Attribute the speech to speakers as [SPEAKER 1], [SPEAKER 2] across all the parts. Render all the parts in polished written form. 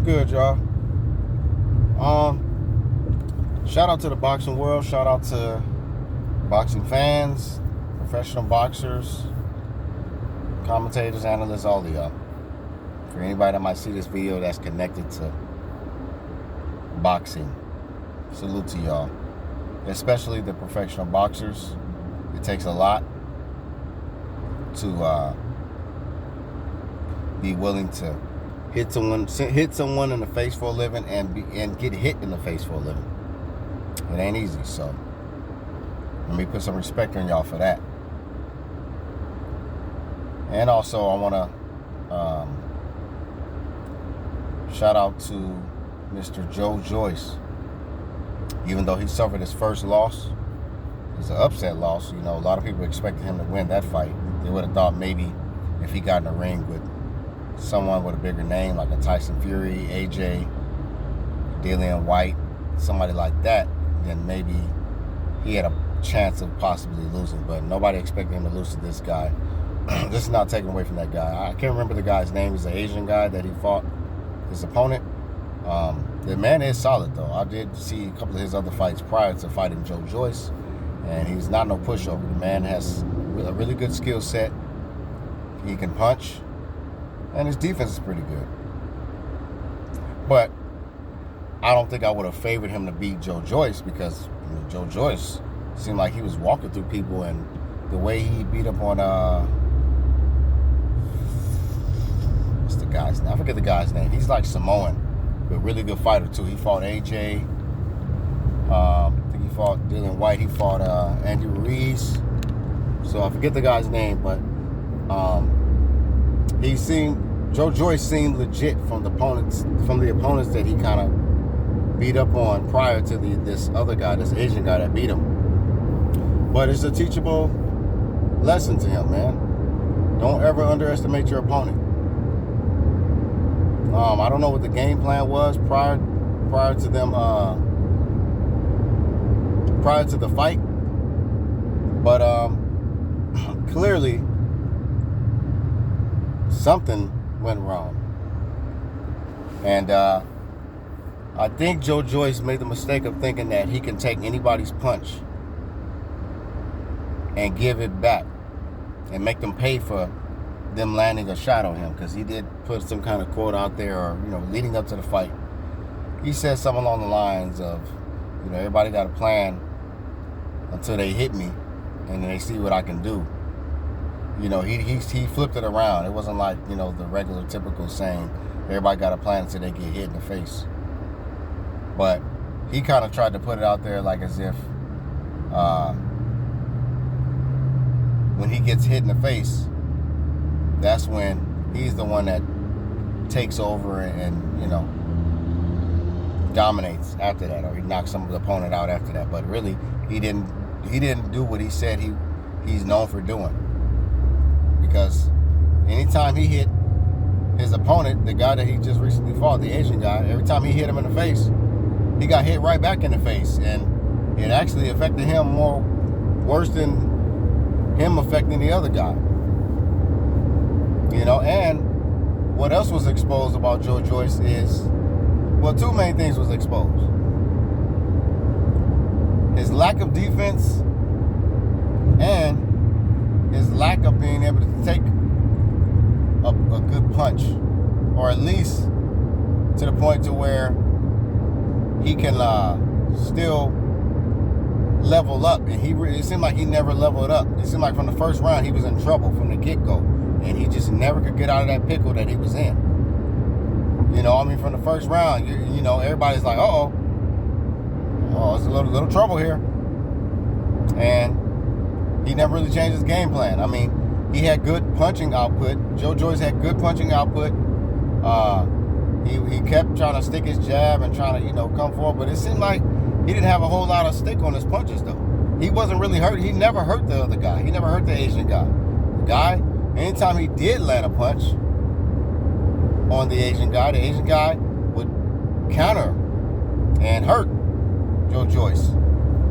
[SPEAKER 1] good, y'all? Shout out to the boxing world. Shout out to boxing fans, professional boxers, commentators, analysts, all of y'all. For anybody that might see this video that's connected to boxing, salute to y'all. Especially the professional boxers. It takes a lot to be willing to hit someone in the face for a living and get hit in the face for a living. It ain't easy, so let me put some respect on y'all for that. And also, I want to shout out to Mr. Joyce. Even though he suffered his first loss, it's an upset loss. You know, a lot of people expected him to win that fight. They would have thought maybe if he got in the ring with someone with a bigger name, like a Tyson Fury, AJ, Dillian White, somebody like that, then maybe he had a chance of possibly losing. But nobody expected him to lose to this guy. This is not taken away from that guy. I can't remember the guy's name. He's an Asian guy that he fought his opponent. The man is solid, though. I did see a couple of his other fights prior to fighting Joyce, and he's not no pushover. The man has a really good skill set. He can punch, and his defense is pretty good. But I don't think I would have favored him to beat Joyce because Joyce seemed like he was walking through people, and the way he beat up on what's the guy's name? I forget the guy's name. He's like Samoan, but really good fighter too. He fought AJ. I think he fought Dillian White. He fought Andy Ruiz. So I forget the guy's name, but Joyce seemed legit from the opponents that he kind of beat up on prior to this other guy, this Asian guy that beat him. But it's a teachable lesson to him, man. Don't ever underestimate your opponent. I don't know what the game plan was prior to them prior to the fight, but clearly something went wrong, and I think Joyce made the mistake of thinking that he can take anybody's punch and give it back and make them pay for them landing a shot on him, because he did put some kind of quote out there, or leading up to the fight, he said something along the lines of, everybody got a plan until they hit me and then they see what I can do. He flipped it around. It wasn't like the regular typical saying everybody got a plan until they get hit in the face, but he kind of tried to put it out there like as if when he gets hit in the face, that's when he's the one that takes over and dominates after that, or he knocks some of the opponent out after that. But really, he didn't do what he said he's known for doing, because anytime he hit his opponent, the guy that he just recently fought, the Asian guy, every time he hit him in the face, he got hit right back in the face, and it actually affected him worse than him affecting the other guy. And what else was exposed about Joyce is, two main things was exposed. His lack of defense and his lack of being able to take a good punch, or at least to the point to where he can still level up. And it seemed like he never leveled up. It seemed like from the first round he was in trouble from the get-go, and he just never could get out of that pickle that he was in. From the first round, everybody's like, oh, it's a little trouble here. And he never really changed his game plan. He had good punching output. Joyce had good punching output. He kept trying to stick his jab and trying to, come forward, but it seemed like he didn't have a whole lot of stick on his punches, though. He wasn't really hurt. He never hurt the other guy. He never hurt the Asian guy. The guy, anytime he did land a punch on the Asian guy would counter and hurt Joyce,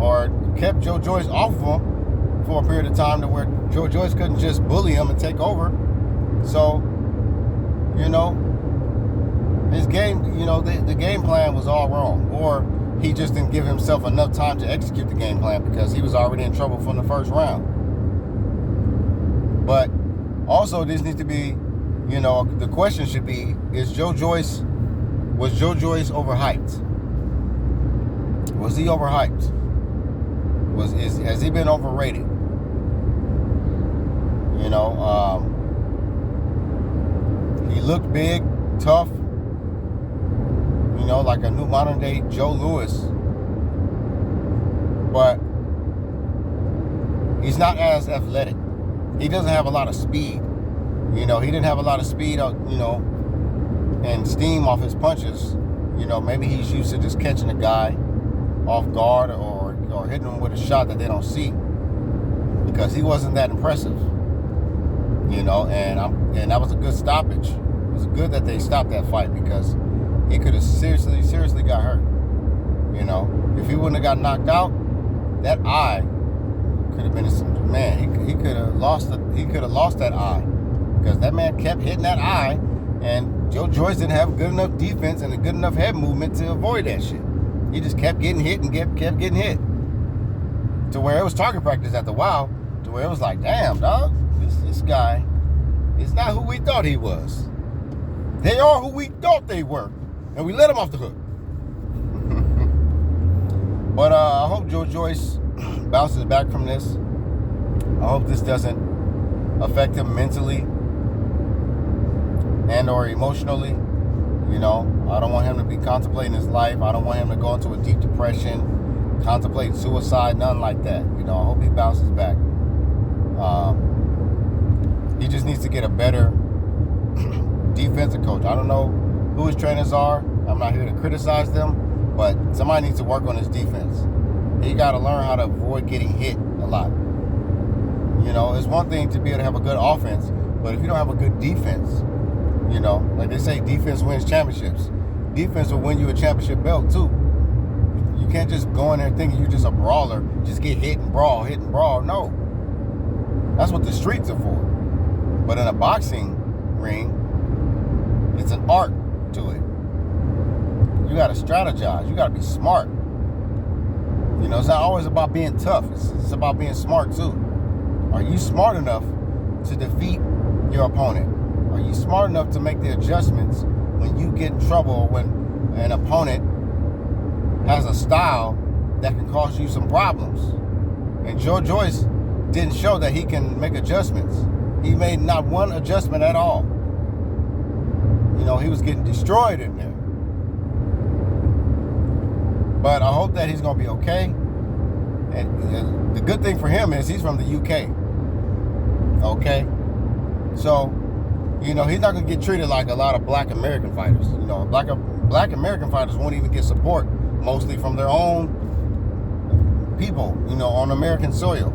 [SPEAKER 1] or kept Joyce off of him for a period of time to where Joyce couldn't just bully him and take over. So, his game, the game plan was all wrong, or he just didn't give himself enough time to execute the game plan because he was already in trouble from the first round. But also, this needs to be, the question should be: was Joe Joyce overhyped? Was he overhyped? Has he been overrated? He looked big, tough, like a new modern day Joe Louis. But he's not as athletic. He doesn't have a lot of speed. He didn't have a lot of speed, and steam off his punches. Maybe he's used to just catching a guy off guard or hitting him with a shot that they don't see, because he wasn't that impressive. And that was a good stoppage. It was good that they stopped that fight, because he could have seriously got hurt. If he wouldn't have got knocked out, that eye could have been he could have lost that eye, because that man kept hitting that eye, and Joe Joyce didn't have good enough defense and a good enough head movement to avoid that shit. He just kept getting hit and kept getting hit, to where it was target practice at the WOW, to where it was like, damn, dog, this guy is not who we thought he was. They are who we thought they were, and we let him off the hook. But I hope Joe Joyce bounces back from this. I hope this doesn't affect him mentally and or emotionally. I don't want him to be contemplating his life. I don't want him to go into a deep depression, contemplate suicide, nothing like that. I hope he bounces back. He just needs to get a better defensive coach. I don't know who his trainers are. I'm not here to criticize them, but somebody needs to work on his defense. He got to learn how to avoid getting hit a lot. It's one thing to be able to have a good offense, but if you don't have a good defense, like they say, defense wins championships. Defense will win you a championship belt too. You can't just go in there thinking you're just a brawler, just get hit and brawl. No. That's what the streets are for. But in a boxing ring, it's an art to it. You got to strategize. You got to be smart. It's not always about being tough. It's about being smart too. Are you smart enough to defeat your opponent? Are you smart enough to make the adjustments when you get in trouble, or when an opponent has a style that can cause you some problems? And Joe Joyce didn't show that he can make adjustments. He made not one adjustment at all. He was getting destroyed in there. But I hope that he's going to be okay. And the good thing for him is he's from the UK. Okay? So, he's not going to get treated like a lot of black American fighters. Black American fighters won't even get support, mostly from their own people, on American soil.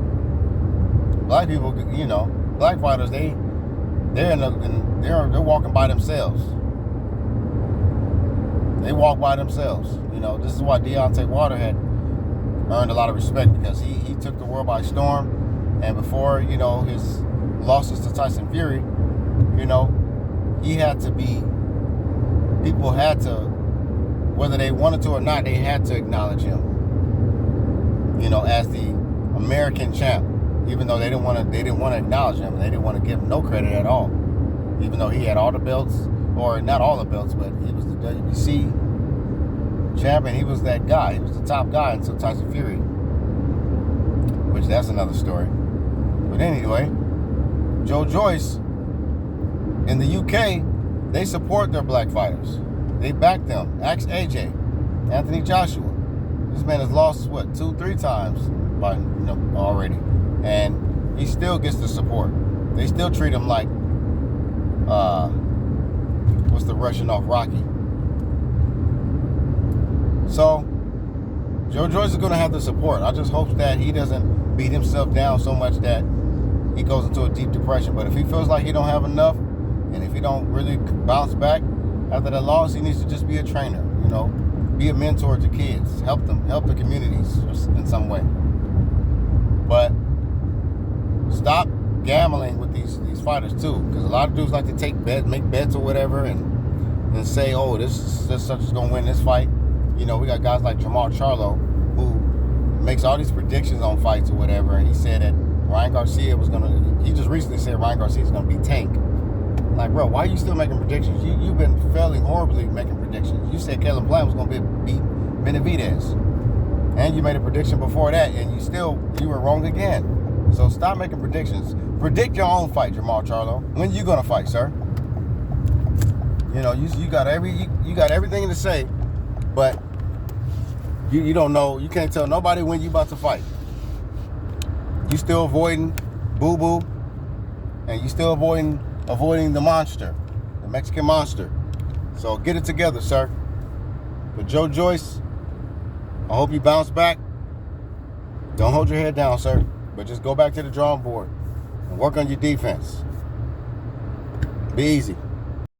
[SPEAKER 1] Black people, black fighters, they're walking by themselves. They walk by themselves. This is why Deontay Wilder had earned a lot of respect, because he took the world by storm. And before, his losses to Tyson Fury, he had to be, people had to, whether they wanted to or not, they had to acknowledge him, as the American champ, even though they didn't want to acknowledge him. They didn't want to give him no credit at all, even though he had all the belts, or not all the belts, but he was the WBC champion. He was that guy. He was the top guy until Tyson Fury, which that's another story. But anyway, Joe Joyce in the UK, they support their black fighters. They back them. Ask AJ, Anthony Joshua. This man has lost 2-3 times by already, and he still gets the support. They still treat him like what's the Russian off Rocky. So Joe Joyce is going to have the support. I just hope that he doesn't beat himself down so much that he goes into a deep depression. But if he feels like he don't have enough, and if he don't really bounce back after that loss, he needs to just be a trainer, be a mentor to kids, help the communities in some way. But stop gambling with these fighters too, because a lot of dudes like to make bets or whatever, and and say, oh, this such is going to win this fight. You know, we got guys like Jamal Charlo who makes all these predictions on fights or whatever, and he said that Ryan Garcia was going to, he just recently said Ryan Garcia is going to be Tank. Like, bro, why are you still making predictions? You've been failing horribly making predictions. You said Caleb Plant was going to beat Benavidez. And you made a prediction before that, and you were wrong again. So stop making predictions. Predict your own fight, Jamal Charlo. When you going to fight, sir? You know, you got everything to say, but you don't know. You can't tell nobody when you about to fight. You still avoiding Boo-Boo, and you still avoiding the monster, the Mexican monster. So get it together, sir. But Joe Joyce, I hope you bounce back. Don't hold your head down, sir, but just go back to the drawing board and work on your defense. Be easy.